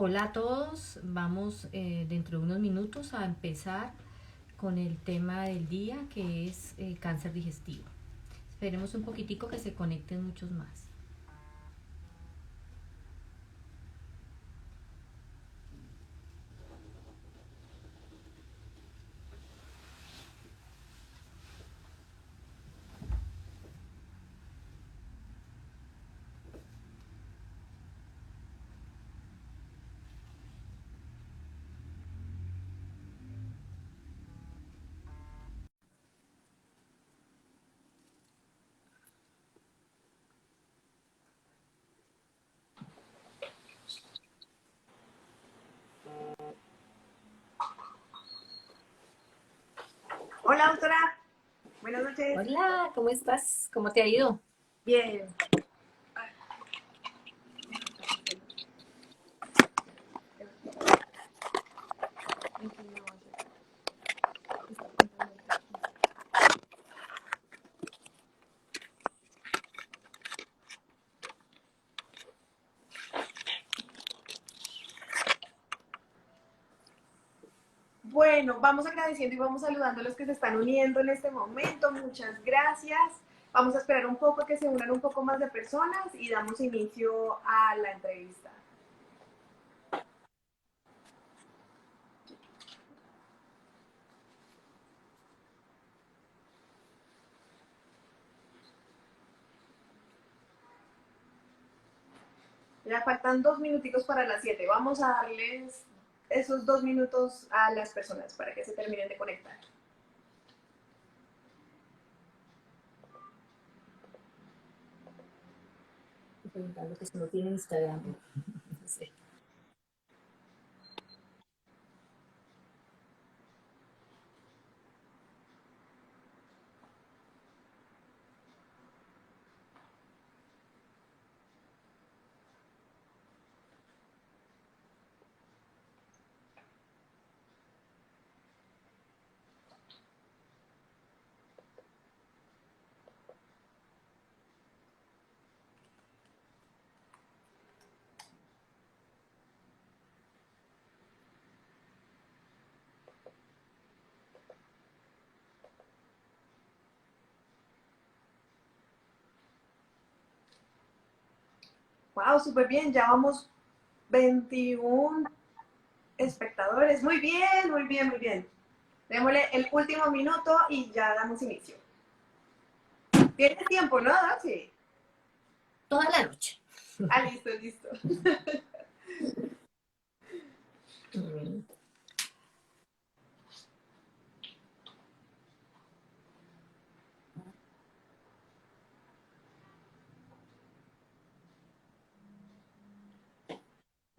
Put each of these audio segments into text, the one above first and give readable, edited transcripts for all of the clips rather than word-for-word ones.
Hola a todos, vamos dentro de unos minutos a empezar con el tema del día que es cáncer digestivo. Esperemos un poquitico que se conecten muchos más. Hola, doctora. Buenas noches. Hola, ¿cómo estás? ¿Cómo te ha ido? Bien. Bueno, vamos agradeciendo y vamos saludando a los que se están uniendo en este momento. Muchas gracias. Vamos a esperar un poco que se unan un poco más de personas y damos inicio a la entrevista. Ya faltan 2 minuticos para las 7. Vamos a darles esos 2 minutos a las personas para que se terminen de conectar. Estoy preguntando que si no tiene Instagram. No sé. Wow, súper bien. Ya vamos 21 espectadores. Muy bien, muy bien, muy bien. Démosle el último minuto y ya damos inicio. Tienes tiempo, ¿no, Darcy? Toda la noche. Ah, listo, listo. Mm.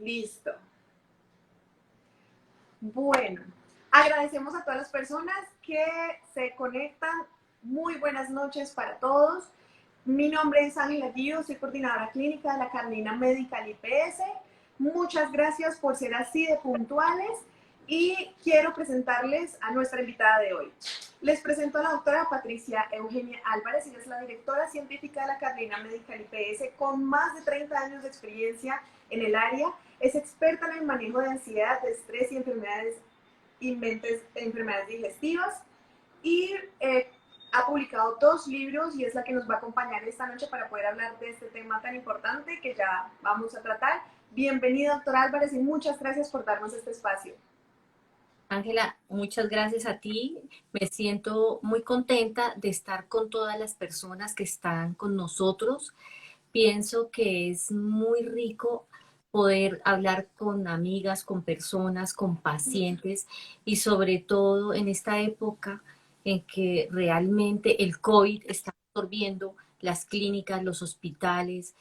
Listo. Bueno, agradecemos a todas las personas que se conectan. Muy buenas noches para todos. Mi nombre es Ángela Gio, soy coordinadora clínica de la Carolina Medical IPS. Muchas gracias por ser así de puntuales y quiero presentarles a nuestra invitada de hoy. Les presento a la doctora Patricia Eugenia Álvarez, ella es la directora científica de la Carolina Medical IPS con más de 30 años de experiencia en el área. Es experta en el manejo de ansiedad, de estrés y enfermedades digestivas y ha publicado 2 libros y es la que nos va a acompañar esta noche para poder hablar de este tema tan importante que ya vamos a tratar. Bienvenida, doctora Álvarez, y muchas gracias por darnos este espacio. Ángela, muchas gracias a ti. Me siento muy contenta de estar con todas las personas que están con nosotros. Pienso que es muy rico poder hablar con amigas, con personas, con pacientes y sobre todo en esta época en que realmente el COVID está absorbiendo las clínicas, los hospitales.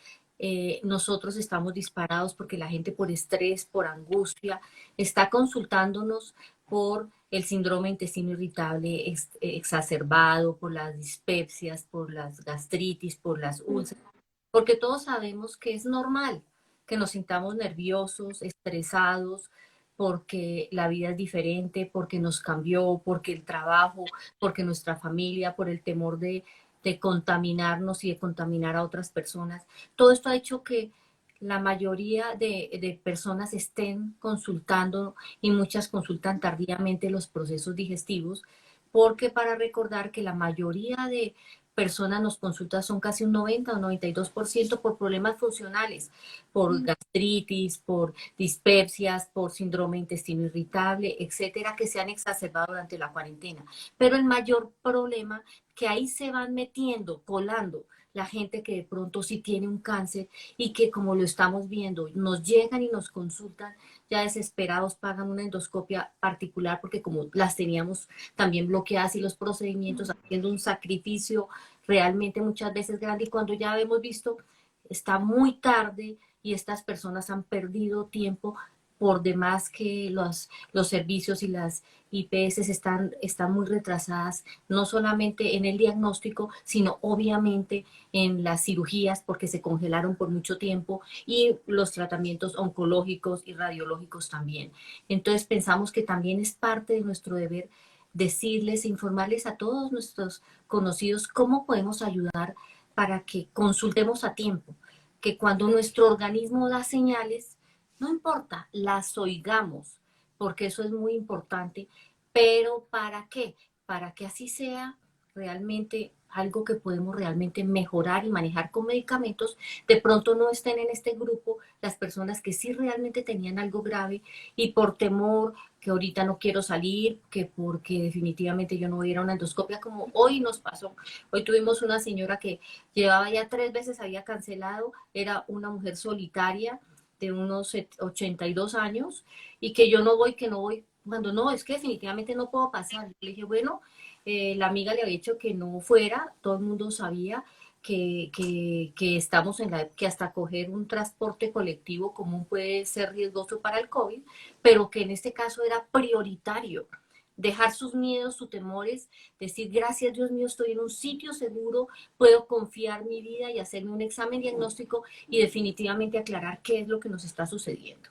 Nosotros estamos disparados porque la gente por estrés, por angustia, está consultándonos por el síndrome de intestino irritable exacerbado, por las dispepsias, por las gastritis, por las úlceras, porque todos sabemos que es normal que nos sintamos nerviosos, estresados, porque la vida es diferente, porque nos cambió, porque el trabajo, porque nuestra familia, por el temor de contaminarnos y de contaminar a otras personas. Todo esto ha hecho que la mayoría de personas estén consultando y muchas consultan tardíamente los procesos digestivos, porque para recordar que la mayoría de personas nos consultan son casi un 90 o 92% por problemas funcionales, por gastritis, por dispepsias, por síndrome de intestino irritable, etcétera, que se han exacerbado durante la cuarentena. Pero el mayor problema que ahí se van metiendo, colando, la gente que de pronto sí tiene un cáncer y que como lo estamos viendo, nos llegan y nos consultan ya desesperados, pagan una endoscopia particular porque como las teníamos también bloqueadas y los procedimientos haciendo un sacrificio realmente muchas veces grande y cuando ya hemos visto está muy tarde y estas personas han perdido tiempo por demás que los servicios y las IPS están muy retrasadas, no solamente en el diagnóstico, sino obviamente en las cirugías porque se congelaron por mucho tiempo y los tratamientos oncológicos y radiológicos también. Entonces pensamos que también es parte de nuestro deber decirles, informarles a todos nuestros conocidos cómo podemos ayudar para que consultemos a tiempo, que cuando nuestro organismo da señales, no importa, las oigamos, porque eso es muy importante, pero ¿para qué? Para que así sea realmente algo que podemos realmente mejorar y manejar con medicamentos, de pronto no estén en este grupo las personas que sí realmente tenían algo grave y por temor que ahorita no quiero salir, que porque definitivamente yo no voy a ir a una endoscopia como hoy nos pasó. Hoy tuvimos una señora que llevaba ya 3 veces, había cancelado, era una mujer solitaria de unos 82 años y que yo no voy, que no voy, cuando no, es que definitivamente no puedo pasar. Le dije, bueno, la amiga le había dicho que no fuera, todo el mundo sabía que estamos en que hasta coger un transporte colectivo común puede ser riesgoso para el COVID, pero que en este caso era prioritario dejar sus miedos, sus temores, decir, gracias Dios mío, estoy en un sitio seguro, puedo confiar mi vida y hacerme un examen diagnóstico y definitivamente aclarar qué es lo que nos está sucediendo.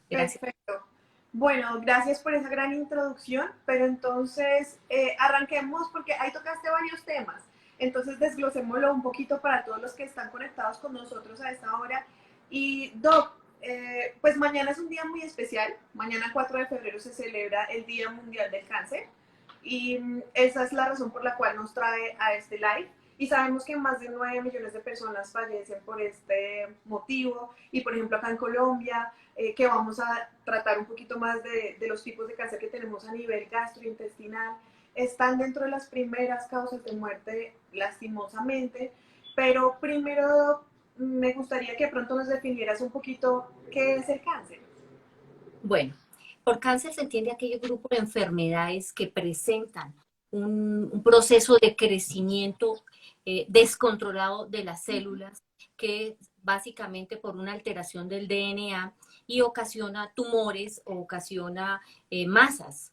Gracias. Perfecto. Bueno, gracias por esa gran introducción, pero entonces arranquemos porque ahí tocaste varios temas. Entonces desglosémoslo un poquito para todos los que están conectados con nosotros a esta hora. Y Doc, pues mañana es un día muy especial. Mañana 4 de febrero se celebra el Día Mundial del Cáncer y esa es la razón por la cual nos trae a este live. Y sabemos que más de 9 millones de personas fallecen por este motivo. Y por ejemplo acá en Colombia, que vamos a tratar un poquito más de los tipos de cáncer que tenemos a nivel gastrointestinal, están dentro de las primeras causas de muerte lastimosamente. Pero primero me gustaría que pronto nos definieras un poquito qué es el cáncer. Bueno, por cáncer se entiende aquel grupo de enfermedades que presentan un proceso de crecimiento descontrolado de las células, que básicamente por una alteración del DNA y ocasiona tumores o ocasiona masas.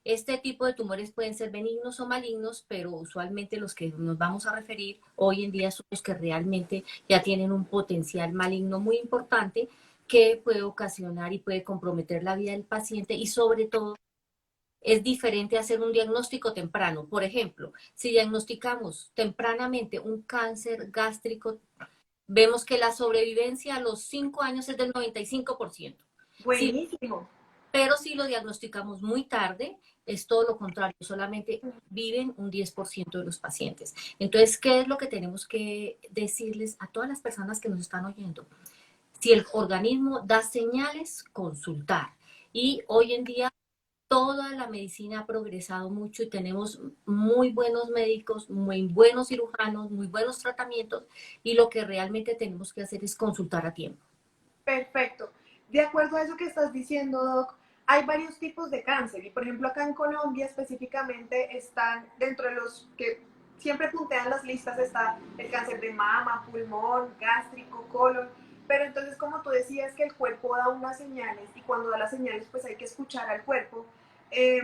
Este tipo de tumores pueden ser benignos o malignos, pero usualmente los que nos vamos a referir hoy en día son los que realmente ya tienen un potencial maligno muy importante que puede ocasionar y puede comprometer la vida del paciente y sobre todo es diferente hacer un diagnóstico temprano. Por ejemplo, si diagnosticamos tempranamente un cáncer gástrico, vemos que la sobrevivencia a los 5 años es del 95%. Si Buenísimo. pero si lo diagnosticamos muy tarde, es todo lo contrario, solamente viven un 10% de los pacientes. Entonces, ¿qué es lo que tenemos que decirles a todas las personas que nos están oyendo? Si el organismo da señales, consultar. Y hoy en día toda la medicina ha progresado mucho y tenemos muy buenos médicos, muy buenos cirujanos, muy buenos tratamientos y lo que realmente tenemos que hacer es consultar a tiempo. Perfecto. De acuerdo a eso que estás diciendo, Doc, hay varios tipos de cáncer y, por ejemplo, acá en Colombia específicamente están dentro de los que siempre puntean las listas, está el cáncer de mama, pulmón, gástrico, colon, pero entonces como tú decías que el cuerpo da unas señales y cuando da las señales pues hay que escuchar al cuerpo, eh,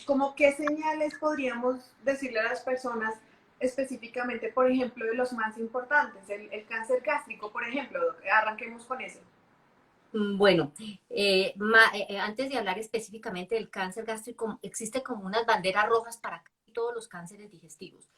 como qué señales podríamos decirle a las personas específicamente, por ejemplo, de los más importantes, el cáncer gástrico, por ejemplo, Doc, arranquemos con ese. Bueno, antes de hablar específicamente del cáncer gástrico, existe como unas banderas rojas para casi todos los cánceres digestivos,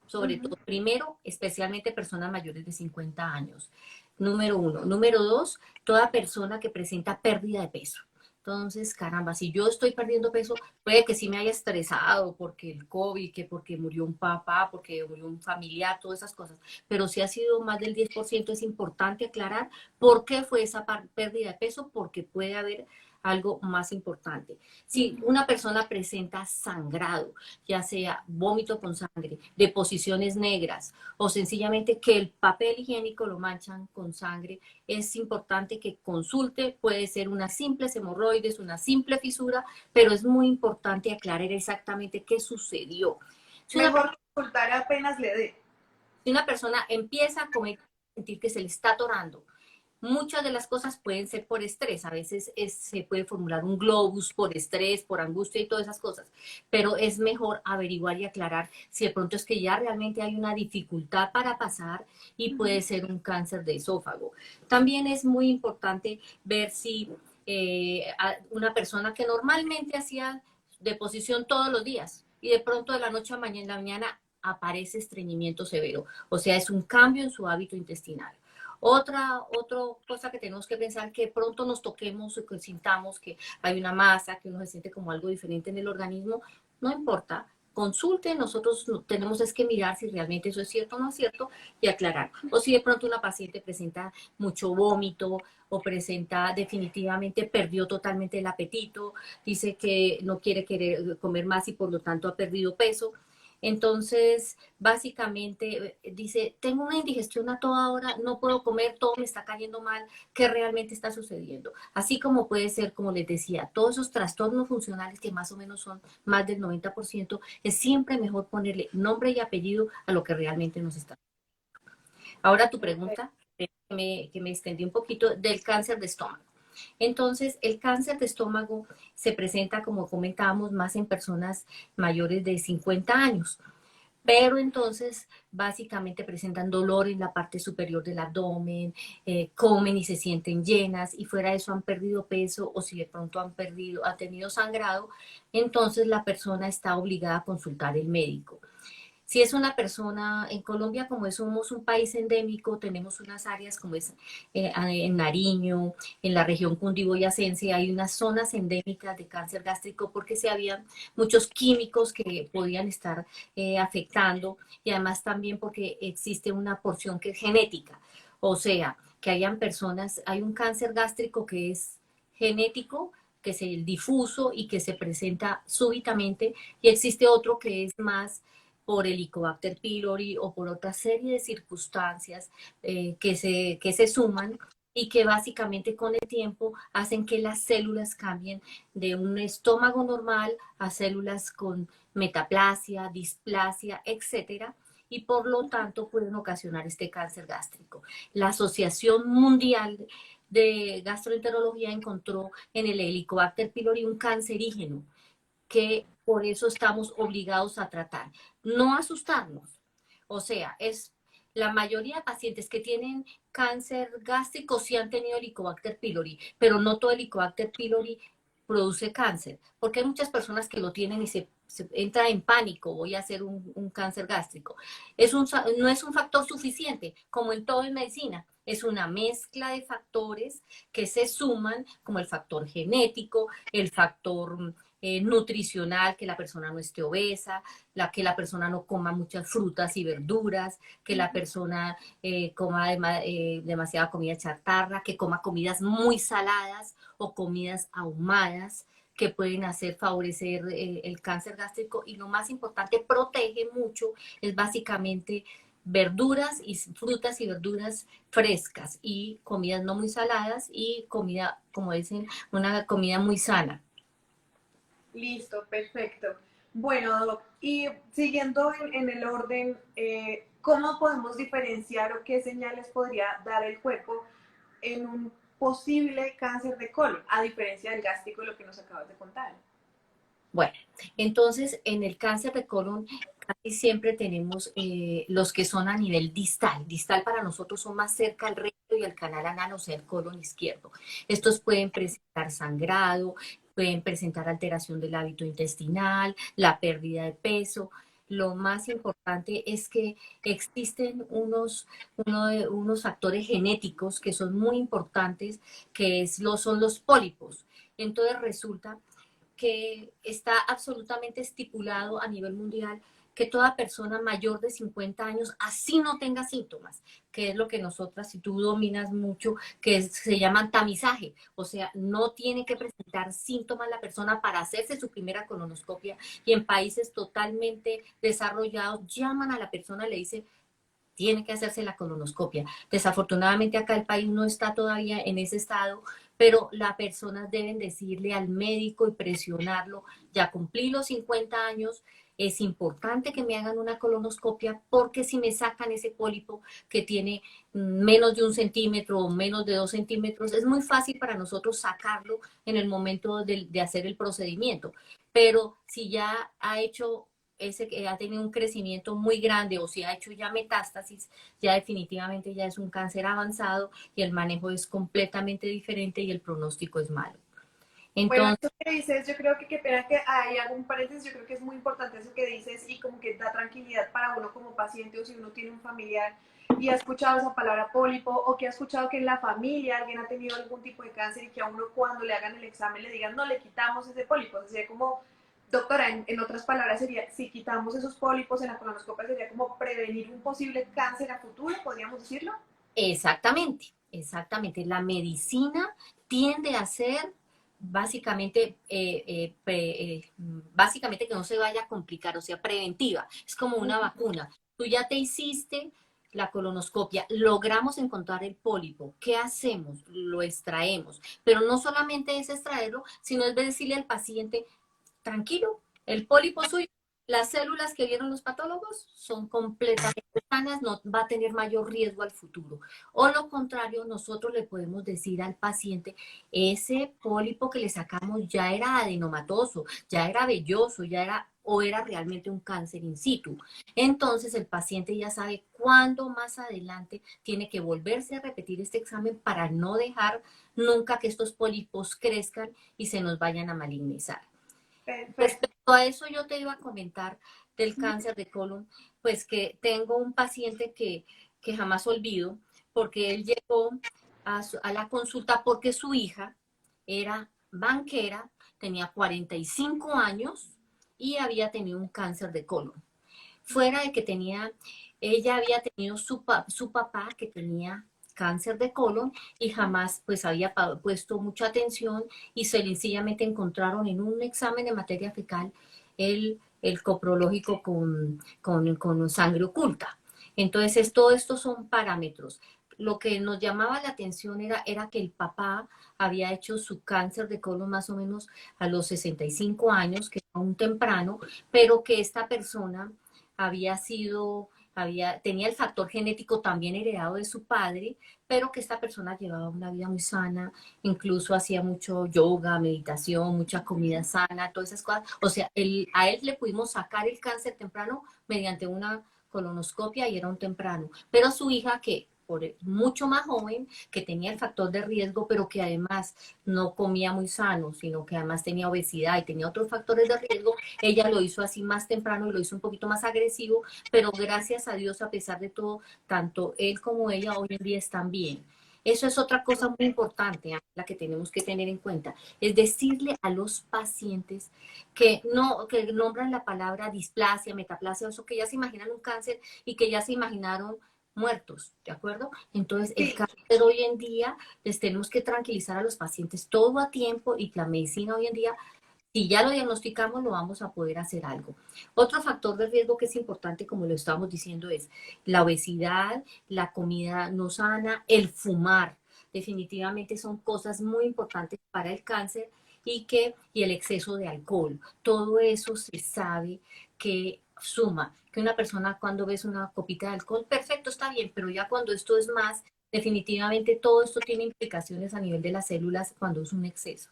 sobre Ujú. todo, primero, especialmente personas mayores de 50 años. Número uno. Número dos, toda persona que presenta pérdida de peso. Entonces, caramba, si yo estoy perdiendo peso, puede que sí me haya estresado porque el COVID, que porque murió un papá, porque murió un familiar, todas esas cosas. Pero si ha sido más del 10%, es importante aclarar por qué fue esa pérdida de peso, porque puede haber algo más importante. Si una persona presenta sangrado, ya sea vómito con sangre, deposiciones negras o sencillamente que el papel higiénico lo manchan con sangre, es importante que consulte. Puede ser una simple hemorroides, una simple fisura, pero es muy importante aclarar exactamente qué sucedió. Si una, Mejor consultar apenas le dé. si una persona empieza a comer, sentir que se le está atorando, muchas de las cosas pueden ser por estrés. A veces se puede formular un globus por estrés, por angustia y todas esas cosas. Pero es mejor averiguar y aclarar si de pronto es que ya realmente hay una dificultad para pasar y puede ser un cáncer de esófago. También es muy importante ver si una persona que normalmente hacía deposición todos los días y de pronto de la noche a mañana aparece estreñimiento severo. O sea, es un cambio en su hábito intestinal. Otra cosa que tenemos que pensar, que pronto nos toquemos o que sintamos que hay una masa, que uno se siente como algo diferente en el organismo, no importa, consulte, nosotros tenemos es que mirar si realmente eso es cierto o no es cierto y aclarar. O si de pronto una paciente presenta mucho vómito o presenta definitivamente, perdió totalmente el apetito, dice que no quiere querer comer más y por lo tanto ha perdido peso. Entonces, básicamente dice, tengo una indigestión a toda hora, no puedo comer, todo me está cayendo mal, ¿qué realmente está sucediendo? Así como puede ser, como les decía, todos esos trastornos funcionales que más o menos son más del 90%, es siempre mejor ponerle nombre y apellido a lo que realmente nos está. Ahora tu pregunta, que me extendí un poquito, del cáncer de estómago. Entonces, el cáncer de estómago se presenta, como comentábamos, más en personas mayores de 50 años. Pero entonces básicamente presentan dolor en la parte superior del abdomen, comen y se sienten llenas y fuera de eso han perdido peso o si de pronto han tenido sangrado, entonces la persona está obligada a consultar al médico. Si es una persona, en Colombia como somos un país endémico, tenemos unas áreas como es en Nariño, en la región cundiboyacense, hay unas zonas endémicas de cáncer gástrico porque se habían muchos químicos que podían estar afectando y además también porque existe una porción que es genética, o sea, que hayan personas, hay un cáncer gástrico que es genético, que es el difuso y que se presenta súbitamente, y existe otro que es más por Helicobacter pylori o por otra serie de circunstancias que se suman y que básicamente con el tiempo hacen que las células cambien de un estómago normal a células con metaplasia, displasia, etcétera, y por lo tanto pueden ocasionar este cáncer gástrico. La Asociación Mundial de Gastroenterología encontró en el Helicobacter pylori un cancerígeno que por eso estamos obligados a tratar. No asustarnos. O sea, es la mayoría de pacientes que tienen cáncer gástrico sí han tenido Helicobacter pylori, pero no todo Helicobacter pylori produce cáncer, porque hay muchas personas que lo tienen y se entra en pánico, voy a hacer un cáncer gástrico. No es un factor suficiente, como en todo en medicina, es una mezcla de factores que se suman, como el factor genético, el factor nutricional, que la persona no esté obesa, que la persona no coma muchas frutas y verduras, que la persona coma demasiada comida chatarra, que coma comidas muy saladas o comidas ahumadas que pueden hacer favorecer el cáncer gástrico y lo más importante, protege mucho, es básicamente verduras y frutas y verduras frescas y comidas no muy saladas y comida, como dicen, una comida muy sana. Listo, perfecto. Bueno, Doc, y siguiendo en el orden, ¿cómo podemos diferenciar o qué señales podría dar el cuerpo en un posible cáncer de colon, a diferencia del gástrico, lo que nos acabas de contar? Bueno, entonces en el cáncer de colon casi siempre tenemos los que son a nivel distal. Distal para nosotros son más cerca al recto y al canal anal, o sea, el colon izquierdo. Estos pueden presentar sangrado, pueden presentar alteración del hábito intestinal, la pérdida de peso. lo más importante es que existen unos factores genéticos que son muy importantes, son los pólipos. Entonces resulta que está absolutamente estipulado a nivel mundial que toda persona mayor de 50 años, así no tenga síntomas, que es lo que nosotras, si tú dominas mucho, se llama tamizaje, o sea, no tiene que presentar síntomas la persona para hacerse su primera colonoscopia, y en países totalmente desarrollados llaman a la persona y le dicen, tiene que hacerse la colonoscopia. Desafortunadamente acá el país no está todavía en ese estado, pero las personas deben decirle al médico y presionarlo, ya cumplí los 50 años, es importante que me hagan una colonoscopia porque si me sacan ese pólipo que tiene menos de 1 centímetro o menos de 2 centímetros, es muy fácil para nosotros sacarlo en el momento de hacer el procedimiento. Pero si ya ha hecho ese que ha tenido un crecimiento muy grande o si ha hecho ya metástasis, ya definitivamente ya es un cáncer avanzado y el manejo es completamente diferente y el pronóstico es malo. Bueno, Entonces, eso que dices, yo creo que qué pena que hay algún paréntesis, yo creo que es muy importante eso que dices y como que da tranquilidad para uno como paciente o si uno tiene un familiar y ha escuchado esa palabra pólipo o que ha escuchado que en la familia alguien ha tenido algún tipo de cáncer y que a uno cuando le hagan el examen le digan, no, le quitamos ese pólipo. O sea, como, doctora, en otras palabras sería, si quitamos esos pólipos en la colonoscopia sería como prevenir un posible cáncer a futuro, podríamos decirlo. exactamente, exactamente. La medicina tiende a ser básicamente que no se vaya a complicar, o sea, preventiva. Es como una vacuna. Tú ya te hiciste la colonoscopia, logramos encontrar el pólipo. ¿Qué hacemos? Lo extraemos. Pero no solamente es extraerlo, sino es decirle al paciente, tranquilo, el pólipo suyo, las células que vieron los patólogos son completamente sanas, no va a tener mayor riesgo al futuro. O lo contrario, nosotros le podemos decir al paciente, ese pólipo que le sacamos ya era adenomatoso, ya era velloso, ya era o era realmente un cáncer in situ. Entonces el paciente ya sabe cuándo más adelante tiene que volverse a repetir este examen para no dejar nunca que estos pólipos crezcan y se nos vayan a malignizar. Perfecto. Respecto a eso, yo te iba a comentar del cáncer de colon, pues que tengo un paciente que jamás olvido, porque él llegó a la consulta porque su hija era banquera, tenía 45 años y había tenido un cáncer de colon. Fuera de que ella había tenido su papá que tenía cáncer de colon y jamás pues había puesto mucha atención y sencillamente encontraron en un examen de materia fecal el coprológico con sangre oculta. Entonces, todo esto son parámetros. Lo que nos llamaba la atención era que el papá había hecho su cáncer de colon más o menos a los 65 años, que era aún temprano, pero que esta persona tenía el factor genético también heredado de su padre, pero que esta persona llevaba una vida muy sana, incluso hacía mucho yoga, meditación, mucha comida sana, todas esas cosas. O sea, a él le pudimos sacar el cáncer temprano mediante una colonoscopia y era un temprano. Pero su hija, que mucho más joven, que tenía el factor de riesgo, pero que además no comía muy sano, sino que además tenía obesidad y tenía otros factores de riesgo, ella lo hizo así más temprano y lo hizo un poquito más agresivo, pero gracias a Dios, a pesar de todo, tanto él como ella hoy en día están bien. Eso es otra cosa muy importante, la que tenemos que tener en cuenta, es decirle a los pacientes que nombran la palabra displasia, metaplasia, eso que ya se imaginan un cáncer y que ya se imaginaron muertos, ¿de acuerdo? Entonces, el Sí, cáncer hoy en día, les tenemos que tranquilizar a los pacientes todo a tiempo y la medicina hoy en día, si ya lo diagnosticamos, lo vamos a poder hacer algo. Otro factor de riesgo que es importante, como lo estamos diciendo, es la obesidad, la comida no sana, el fumar. Definitivamente son cosas muy importantes para el cáncer y el exceso de alcohol. Todo eso se sabe que suma, que una persona cuando ves una copita de alcohol, perfecto, está bien, pero ya cuando esto es más, definitivamente todo esto tiene implicaciones a nivel de las células cuando es un exceso.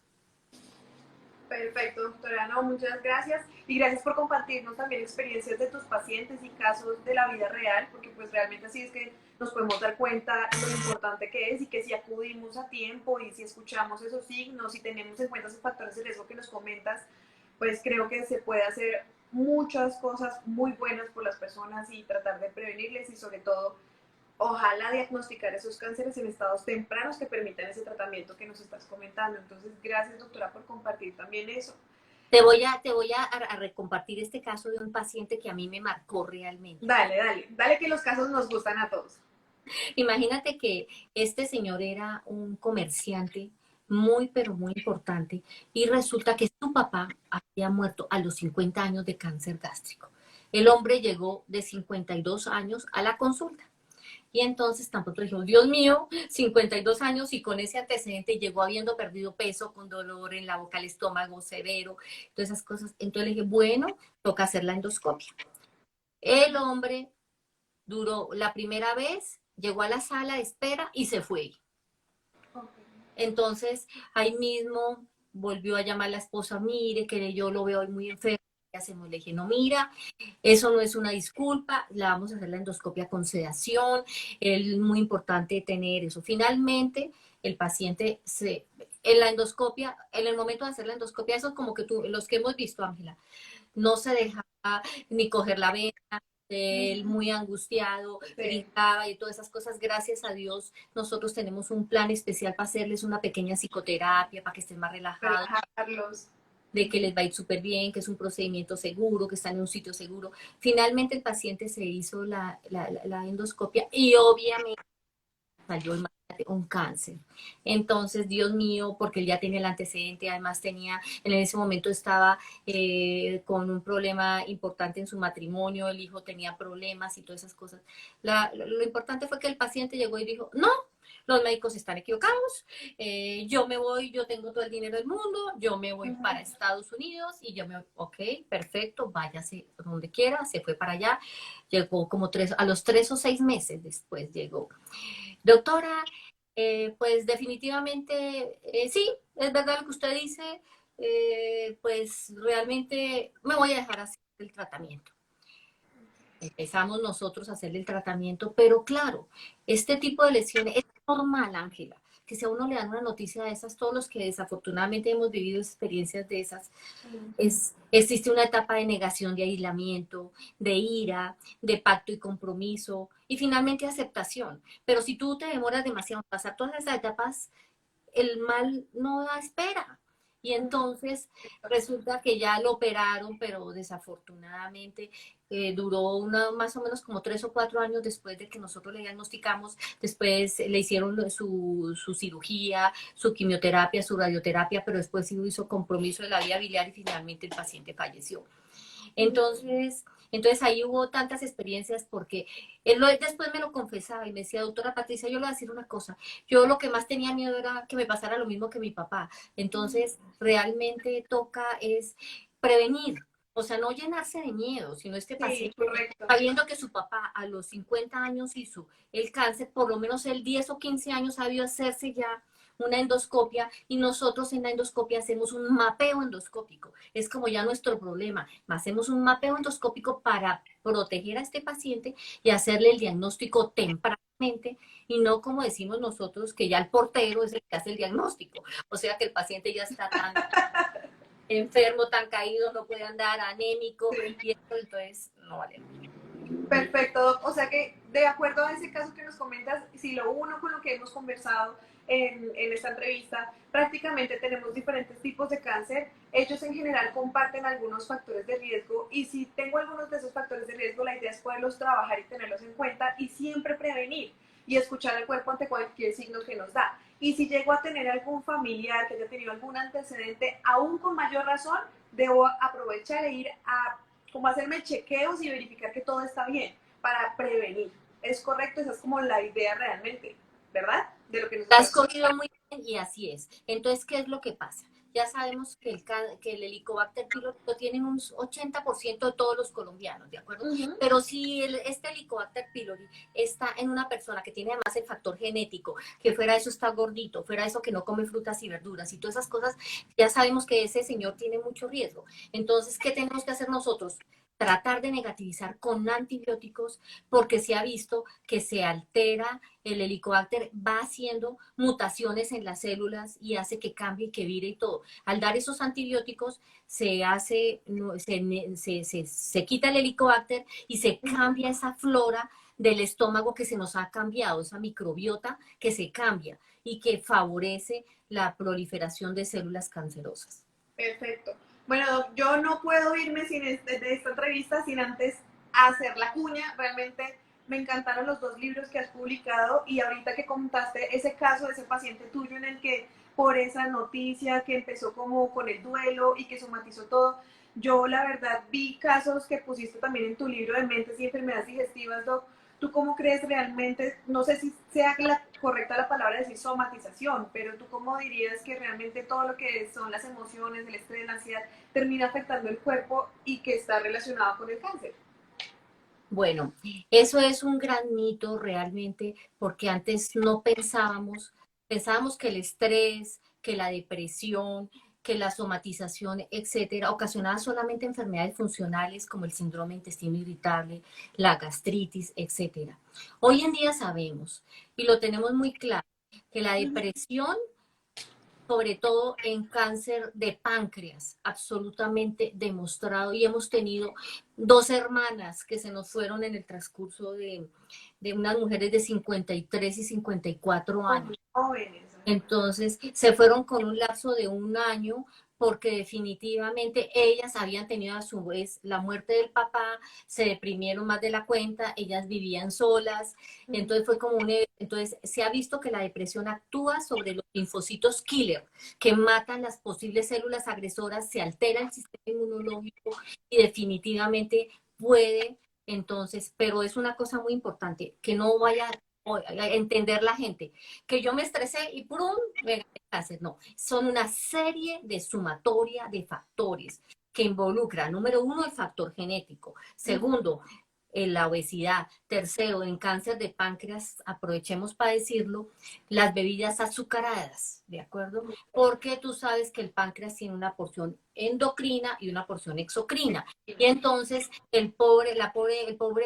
perfecto, doctora. No, muchas gracias. Y gracias por compartirnos también experiencias de tus pacientes y casos de la vida real, porque pues realmente así es que nos podemos dar cuenta lo importante que es y que si acudimos a tiempo y si escuchamos esos signos y tenemos en cuenta esos factores de riesgo que nos comentas, pues creo que se puede hacer muchas cosas muy buenas por las personas y tratar de prevenirles y sobre todo, ojalá diagnosticar esos cánceres en estados tempranos que permitan ese tratamiento que nos estás comentando. Entonces, gracias doctora por compartir también eso. Te voy a recompartir este caso de un paciente que a mí me marcó realmente. Dale, dale, dale que los casos nos gustan a todos. Imagínate que este señor era un comerciante muy, pero muy importante y resulta que su papá había muerto a los 50 años de cáncer gástrico. El hombre llegó de 52 años a la consulta. Y entonces tampoco dijimos, Dios mío, 52 años y con ese antecedente llegó habiendo perdido peso, con dolor en la boca, el estómago severo, todas esas cosas. Entonces le dije, bueno, toca hacer la endoscopia. El hombre duró la primera vez, llegó a la sala de espera y se fue. Okay. Entonces ahí mismo volvió a llamar a la esposa, mire, que yo lo veo hoy muy enfermo. ¿Qué hacemos? Le dije, no, mira, eso no es una disculpa, la vamos a hacer la endoscopia con sedación, es muy importante tener eso. Finalmente, el paciente en la endoscopia, en el momento de hacer la endoscopia, eso es como que los que hemos visto, Ángela, no se dejaba ni coger la vena, él muy angustiado, Sí. brincaba y todas esas cosas. Gracias a Dios, nosotros tenemos un plan especial para hacerles una pequeña psicoterapia, para que estén más relajados, Relajarlos. de que les va a ir súper bien, que es un procedimiento seguro, que están en un sitio seguro. Finalmente el paciente se hizo la endoscopia y obviamente salió un cáncer. Entonces, Dios mío, porque él ya tenía el antecedente, además tenía, en ese momento estaba con un problema importante en su matrimonio, el hijo tenía problemas y todas esas cosas. Lo importante fue que el paciente llegó y dijo, no, los médicos están equivocados, yo me voy, yo tengo todo el dinero del mundo, yo me voy para Estados Unidos y yo me voy, ok, perfecto, váyase donde quiera, se fue para allá, llegó como a los 3 o 6 meses después llegó. Doctora, pues definitivamente sí, es verdad lo que usted dice, pues realmente me voy a dejar hacer el tratamiento. Empezamos nosotros a hacerle el tratamiento, pero claro, este tipo de lesiones es normal, Ángela, que si a uno le dan una noticia de esas, todos los que desafortunadamente hemos vivido experiencias de esas, existe una etapa de negación, de aislamiento, de ira, de pacto y compromiso y finalmente aceptación. Pero si tú te demoras demasiado en pasar todas esas etapas, el mal no da espera. Y entonces resulta que ya lo operaron, pero desafortunadamente duró más o menos como 3 o 4 años después de que nosotros le diagnosticamos. Después le hicieron su cirugía, su quimioterapia, su radioterapia, pero después sí hizo compromiso de la vía biliar y finalmente el paciente falleció. Entonces ahí hubo tantas experiencias porque después me lo confesaba y me decía, doctora Patricia, yo le voy a decir una cosa, yo lo que más tenía miedo era que me pasara lo mismo que mi papá. Entonces realmente toca es prevenir, o sea, no llenarse de miedo, sino este Sí, paciente, correcto. sabiendo que su papá a los 50 años hizo el cáncer, por lo menos él 10 o 15 años ha debido hacerse ya una endoscopia y nosotros en la endoscopia hacemos un mapeo endoscópico. Es como ya nuestro problema. Hacemos un mapeo endoscópico para proteger a este paciente y hacerle el diagnóstico tempranamente y no como decimos nosotros que ya el portero es el que hace el diagnóstico. O sea que el paciente ya está tan enfermo, tan caído, no puede andar, anémico Sí. y esto entonces no vale. Perfecto, Doc. O sea que de acuerdo a ese caso que nos comentas, si lo uno con lo que hemos conversado en esta entrevista, prácticamente tenemos diferentes tipos de cáncer. Ellos en general comparten algunos factores de riesgo y si tengo algunos de esos factores de riesgo, la idea es poderlos trabajar y tenerlos en cuenta y siempre prevenir y escuchar al cuerpo ante cualquier signo que nos da. Y si llego a tener algún familiar que haya tenido algún antecedente, aún con mayor razón, debo aprovechar e ir a como hacerme chequeos y verificar que todo está bien para prevenir. ¿Es correcto? Esa es como la idea realmente, ¿verdad? De lo que nos La está has diciendo. cogido muy bien y así es. Entonces, ¿qué es lo que pasa? Ya sabemos que el Helicobacter pylori lo tienen un 80% de todos los colombianos, ¿de acuerdo? Pero si este Helicobacter pylori está en una persona que tiene además el factor genético, que fuera eso está gordito, fuera eso que no come frutas y verduras y todas esas cosas, ya sabemos que ese señor tiene mucho riesgo. Entonces, ¿qué tenemos que hacer nosotros? tratar de negativizar con antibióticos porque se ha visto que se altera el helicobacter, va haciendo mutaciones en las células y hace que cambie, que vire y todo. Al dar esos antibióticos se hace, se quita el helicobacter y se cambia esa flora del estómago que se nos ha cambiado, esa microbiota que se cambia y que favorece la proliferación de células cancerosas. Perfecto. Bueno, Doc, yo no puedo irme sin de esta entrevista sin antes hacer la cuña. Realmente me encantaron los dos libros que has publicado y ahorita que contaste ese caso de ese paciente tuyo en el que por esa noticia que empezó como con el duelo y que somatizó todo, yo la verdad vi casos que pusiste también en tu libro de mentes y enfermedades digestivas, Doc. ¿Tú cómo crees realmente, no sé si sea correcta la palabra decir somatización, pero tú cómo dirías que realmente todo lo que son las emociones, el estrés, la ansiedad, termina afectando el cuerpo y que está relacionado con el cáncer? Bueno, eso es un gran mito realmente, porque antes no pensábamos que el estrés, que la depresión, que la somatización, etcétera, ocasionaba solamente enfermedades funcionales como el síndrome de intestino irritable, la gastritis, etcétera. Hoy en día sabemos, y lo tenemos muy claro, que la depresión sobre todo en cáncer de páncreas, absolutamente demostrado. Y hemos tenido dos hermanas que se nos fueron en el transcurso de unas mujeres de 53 y 54 años. Jóvenes. Entonces, se fueron con un lapso de un año porque definitivamente ellas habían tenido a su vez la muerte del papá, se deprimieron más de la cuenta, ellas vivían solas, entonces fue como entonces se ha visto que la depresión actúa sobre los linfocitos killer, que matan las posibles células agresoras, se altera el sistema inmunológico y definitivamente puede entonces, pero es una cosa muy importante, que no vaya a entender la gente que yo me estresé y ¡prum! Me gané cáncer. No, son una serie de sumatoria de factores que involucran, número uno, el factor genético. Segundo, en la obesidad. Tercero, en cáncer de páncreas, aprovechemos para decirlo, las bebidas azucaradas, ¿de acuerdo? Porque tú sabes que el páncreas tiene una porción endocrina y una porción exocrina. Y entonces el pobre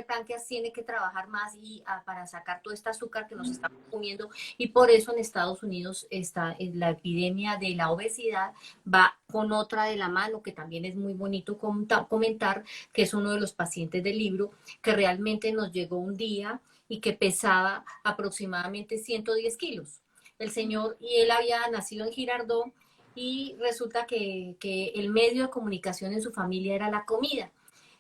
páncreas tiene que trabajar más para sacar todo este azúcar que nos estamos comiendo. Y por eso en Estados Unidos está la epidemia de la obesidad, va con otra de la mano, que también es muy bonito comentar, que es uno de los pacientes del libro, que realmente nos llegó un día y que pesaba aproximadamente 110 kilos. El señor, y él había nacido en Girardot, y resulta que el medio de comunicación en su familia era la comida.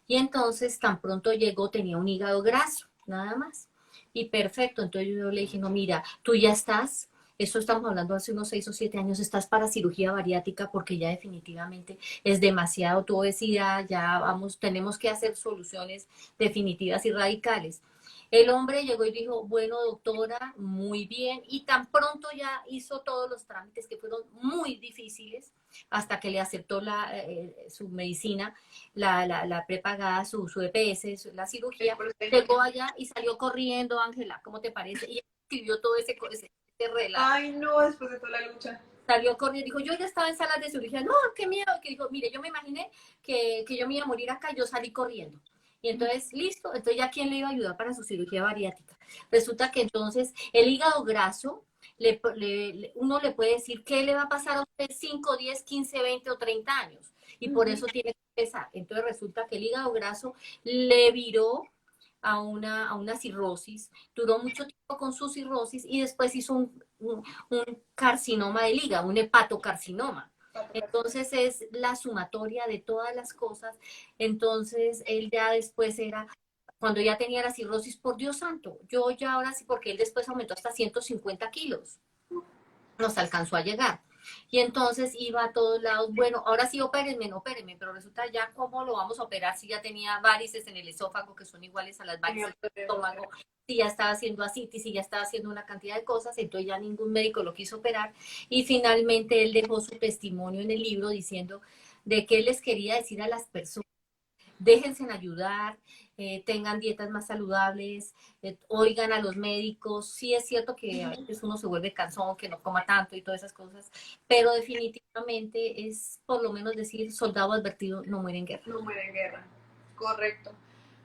Y entonces tan pronto llegó, tenía un hígado graso, nada más. Y perfecto, entonces yo le dije, no, mira, tú ya estás, eso estamos hablando hace unos 6 o 7 años, estás para cirugía bariátrica porque ya definitivamente es demasiado tu obesidad, ya vamos, tenemos que hacer soluciones definitivas y radicales. El hombre llegó y dijo, bueno, doctora, muy bien, y tan pronto ya hizo todos los trámites que fueron muy difíciles hasta que le aceptó su medicina, la prepagada, su EPS, la cirugía, llegó allá y salió corriendo, Ángela, ¿cómo te parece? Y escribió todo ese relato. Ay, no, después de toda la lucha. Salió corriendo, dijo, yo ya estaba en salas de cirugía, no, qué miedo, que dijo, mire, yo me imaginé que yo me iba a morir acá, yo salí corriendo. Y entonces, listo, entonces ya quién le iba a ayudar para su cirugía bariátrica. Resulta que entonces el hígado graso, uno le puede decir qué le va a pasar a usted 5, 10, 15, 20 o 30 años. Y por eso tiene que empezar. Entonces resulta que el hígado graso le viró a una cirrosis, duró mucho tiempo con su cirrosis y después hizo un carcinoma del hígado, un hepatocarcinoma. Entonces es la sumatoria de todas las cosas. Entonces él ya después era, cuando ya tenía la cirrosis, por Dios santo, yo ya ahora sí, porque él después aumentó hasta 150 kilos, nos alcanzó a llegar. Y entonces iba a todos lados, bueno, ahora sí opérenme, no opérenme, pero resulta ya cómo lo vamos a operar si ya tenía varices en el esófago que son iguales a las varices del estómago, si ya estaba haciendo asitis, si ya estaba haciendo una cantidad de cosas, entonces ya ningún médico lo quiso operar y finalmente él dejó su testimonio en el libro diciendo de qué les quería decir a las personas, déjense en ayudar, tengan dietas más saludables, oigan a los médicos. Sí es cierto que a veces uno se vuelve cansón, que no coma tanto y todas esas cosas, pero definitivamente es por lo menos decir, soldado advertido no muere en guerra. No muere en guerra. Correcto.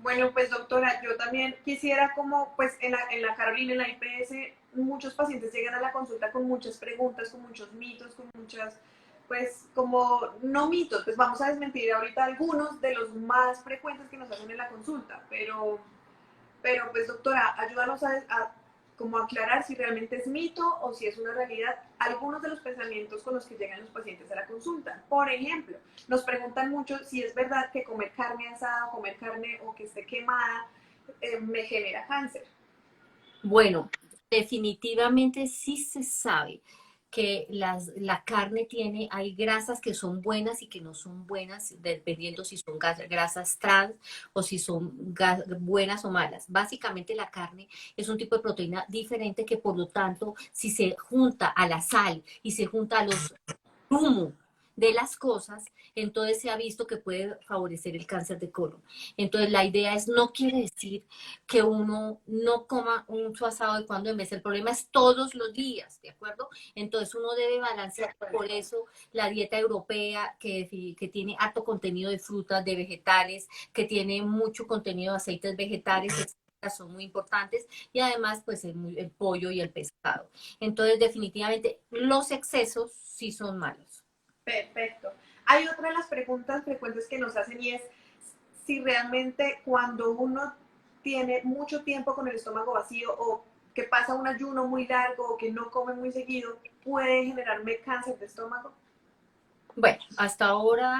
Bueno, pues doctora, yo también quisiera como, pues en la Carolina, en la IPS, muchos pacientes llegan a la consulta con muchas preguntas, con muchos mitos, con muchas, pues como, no mitos, pues vamos a desmentir ahorita algunos de los más frecuentes que nos hacen en la consulta, pero pues doctora, ayúdanos a como aclarar si realmente es mito o si es una realidad algunos de los pensamientos con los que llegan los pacientes a la consulta. Por ejemplo, nos preguntan mucho si es verdad que comer carne asada, comer carne o que esté quemada me genera cáncer. Bueno, definitivamente sí se sabe que la carne tiene, hay grasas que son buenas y que no son buenas, dependiendo si son grasas trans o si son buenas o malas. Básicamente la carne es un tipo de proteína diferente que por lo tanto, si se junta a la sal y se junta a los humo de las cosas, entonces se ha visto que puede favorecer el cáncer de colon. Entonces la idea es, no quiere decir que uno no coma un su asado de cuando en vez. El problema es todos los días, ¿de acuerdo? Entonces uno debe balancear, por eso la dieta europea que tiene alto contenido de frutas, de vegetales, que tiene mucho contenido de aceites vegetales, etcétera, son muy importantes, y además pues el pollo y el pescado. Entonces definitivamente los excesos sí son malos. Perfecto. Hay otra de las preguntas frecuentes que nos hacen y es si realmente cuando uno tiene mucho tiempo con el estómago vacío o que pasa un ayuno muy largo o que no come muy seguido, puede generarme cáncer de estómago. Bueno, hasta ahora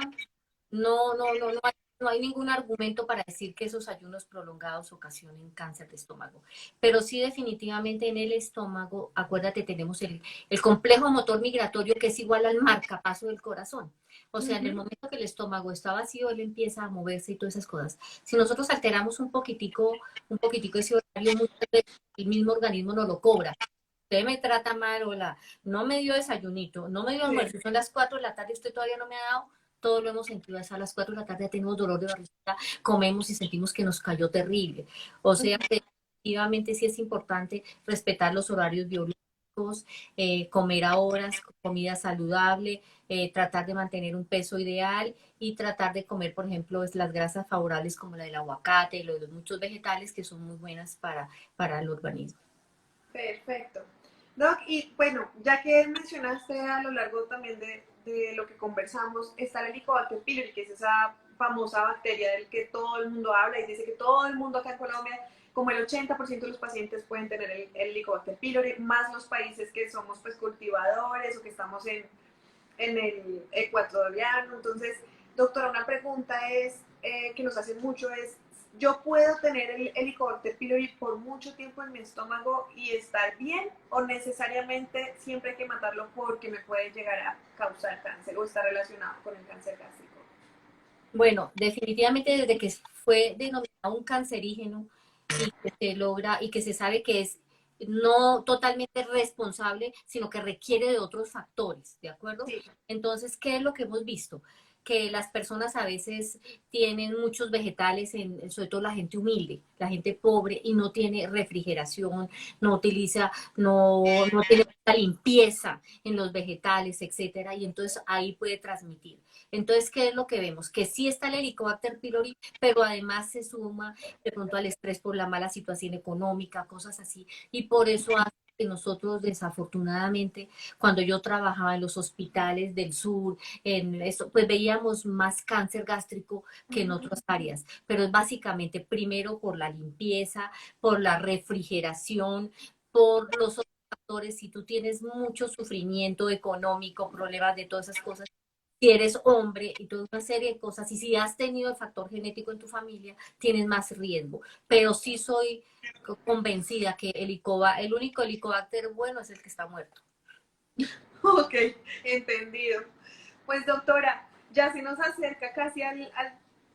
no hay ningún argumento para decir que esos ayunos prolongados ocasionen cáncer de estómago. Pero sí definitivamente en el estómago, acuérdate, tenemos el complejo motor migratorio que es igual al marcapaso del corazón. O sea, en el momento que el estómago está vacío, él empieza a moverse y todas esas cosas. Si nosotros alteramos un poquitico ese horario, muchas veces el mismo organismo no lo cobra. Usted me trata mal, hola, no me dio desayunito, no me dio Sí. almuerzo, son las 4 de la tarde, usted todavía no me ha dado, todo lo hemos sentido, a las 4 de la tarde ya tenemos dolor de barriga, comemos y sentimos que nos cayó terrible. O sea, definitivamente sí es importante respetar los horarios biológicos, comer a horas, comida saludable, tratar de mantener un peso ideal y tratar de comer, por ejemplo, las grasas favorables como la del aguacate y los muchos vegetales que son muy buenas para el organismo. Perfecto. Doc, y bueno, ya que mencionaste a lo largo también de lo que conversamos, está el Helicobacter pylori, que es esa famosa bacteria del que todo el mundo habla y dice que todo el mundo acá en Colombia, como el 80% de los pacientes pueden tener el Helicobacter pylori, más los países que somos pues cultivadores o que estamos en el ecuatoriano. Entonces, doctora, una pregunta es que nos hacen mucho es, ¿yo puedo tener el Helicobacter pylori por mucho tiempo en mi estómago y estar bien o necesariamente siempre hay que matarlo porque me puede llegar a causar cáncer o está relacionado con el cáncer gástrico? Bueno, definitivamente desde que fue denominado un cancerígeno y que se logra y que se sabe que es no totalmente responsable, sino que requiere de otros factores, ¿de acuerdo? Sí. Entonces, ¿qué es lo que hemos visto? Que las personas a veces tienen muchos vegetales, sobre todo la gente humilde, la gente pobre, y no tiene refrigeración, no utiliza, no tiene limpieza en los vegetales, etcétera, y entonces ahí puede transmitir. Entonces, ¿qué es lo que vemos? Que sí está el Helicobacter pylori, pero además se suma de pronto al estrés por la mala situación económica, cosas así, y por eso hace que nosotros desafortunadamente, cuando yo trabajaba en los hospitales del sur, en eso, pues veíamos más cáncer gástrico que en otras áreas, pero es básicamente primero por la limpieza, por la refrigeración, por los otros factores. Si tú tienes mucho sufrimiento económico, problemas de todas esas cosas, si eres hombre y toda una serie de cosas, y si has tenido el factor genético en tu familia, tienes más riesgo. Pero sí soy convencida que el único helicobacter bueno es el que está muerto. Ok, entendido. Pues doctora, ya se nos acerca casi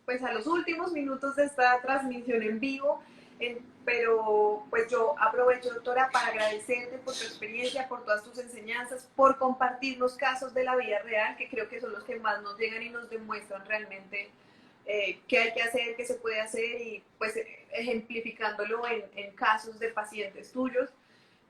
pues a los últimos minutos de esta transmisión en vivo, pero pues yo aprovecho, doctora, para agradecerte por tu experiencia, por todas tus enseñanzas, por compartir los casos de la vida real, que creo que son los que más nos llegan y nos demuestran realmente qué hay que hacer, qué se puede hacer y pues ejemplificándolo en casos de pacientes tuyos.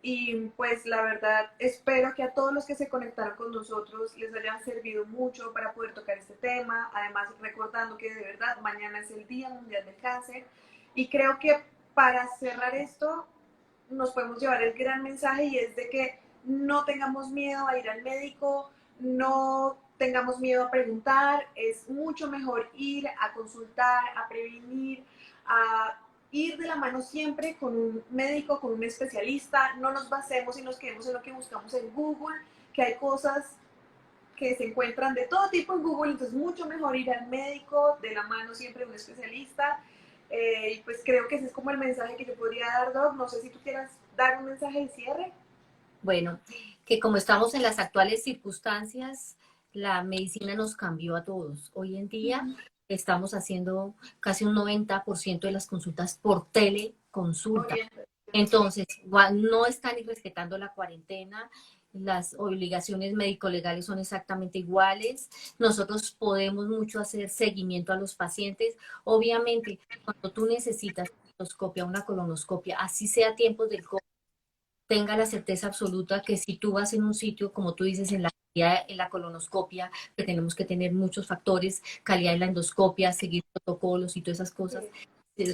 y pues la verdad espero que a todos los que se conectaron con nosotros les haya servido mucho para poder tocar este tema, además recordando que de verdad mañana es el Día Mundial del Cáncer y creo que para cerrar esto nos podemos llevar el gran mensaje y es de que no tengamos miedo a ir al médico, no tengamos miedo a preguntar, es mucho mejor ir a consultar, a prevenir, a ir de la mano siempre con un médico, con un especialista, no nos basemos y nos quedemos en lo que buscamos en Google, que hay cosas que se encuentran de todo tipo en Google, entonces mucho mejor ir al médico, de la mano siempre de un especialista, y pues creo que ese es como el mensaje que yo podría dar, Doc. No sé si tú quieras dar un mensaje de cierre. Bueno, que como estamos en las actuales circunstancias, la medicina nos cambió a todos. Hoy en día estamos haciendo casi un 90% de las consultas por teleconsulta. Entonces, no están ni respetando la cuarentena, las obligaciones médico-legales son exactamente iguales. Nosotros podemos mucho hacer seguimiento a los pacientes. Obviamente, cuando tú necesitas una colonoscopia, así sea tiempos del COVID, tenga la certeza absoluta que si tú vas en un sitio, como tú dices, en la colonoscopia, que tenemos que tener muchos factores, calidad de la endoscopia, seguir protocolos y todas esas cosas,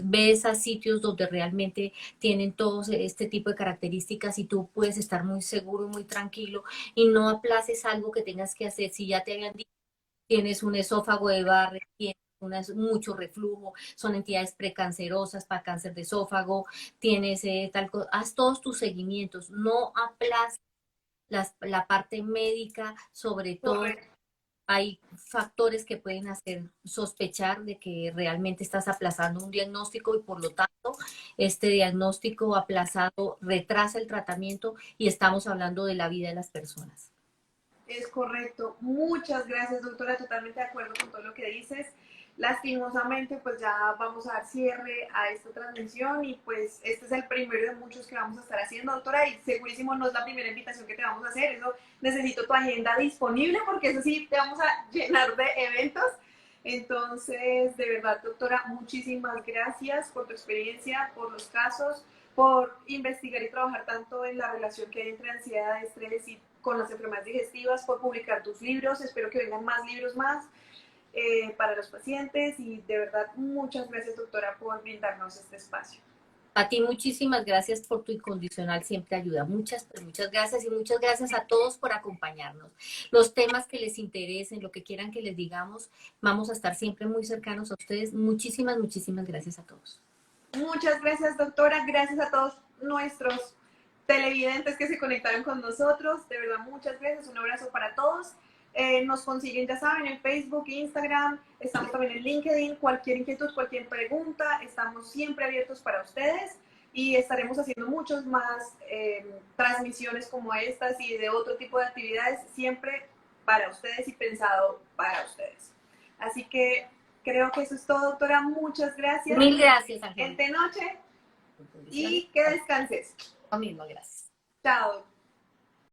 ves a sitios donde realmente tienen todos este tipo de características y tú puedes estar muy seguro, muy tranquilo y no aplaces algo que tengas que hacer. Si ya te habían dicho, tienes un esófago de Barrett, tienes mucho reflujo, son entidades precancerosas para cáncer de esófago, tienes tal cosa, haz todos tus seguimientos, no aplaces la parte médica, sobre todo Correcto. hay factores que pueden hacer sospechar de que realmente estás aplazando un diagnóstico y por lo tanto este diagnóstico aplazado retrasa el tratamiento y estamos hablando de la vida de las personas. Es correcto. Muchas gracias, doctora. Totalmente de acuerdo con todo lo que dices. Lastimosamente, pues ya vamos a dar cierre a esta transmisión y pues este es el primero de muchos que vamos a estar haciendo, doctora, y segurísimo no es la primera invitación que te vamos a hacer. Eso necesito tu agenda disponible porque eso sí, te vamos a llenar de eventos. Entonces, de verdad, doctora, muchísimas gracias por tu experiencia, por los casos, por investigar y trabajar tanto en la relación que hay entre ansiedad, estrés y con las enfermedades digestivas, por publicar tus libros. Espero que vengan más libros más para los pacientes y de verdad muchas gracias, doctora, por brindarnos este espacio. A ti muchísimas gracias por tu incondicional siempre ayuda. Muchas, pero muchas gracias y muchas gracias a todos por acompañarnos. Los temas que les interesen, lo que quieran que les digamos, vamos a estar siempre muy cercanos a ustedes. Muchísimas, muchísimas gracias a todos. Muchas gracias, doctora. Gracias a todos nuestros televidentes que se conectaron con nosotros. De verdad, muchas gracias. Un abrazo para todos. Nos consiguen, ya saben, en Facebook, Instagram. Estamos también en LinkedIn. Cualquier inquietud, cualquier pregunta, estamos siempre abiertos para ustedes. Y estaremos haciendo muchas más transmisiones como estas y de otro tipo de actividades, siempre para ustedes y pensado para ustedes. Así que creo que eso es todo, doctora. Muchas gracias. Mil gracias, Angélica. Noche y que descanses. Lo mismo, gracias. Chao.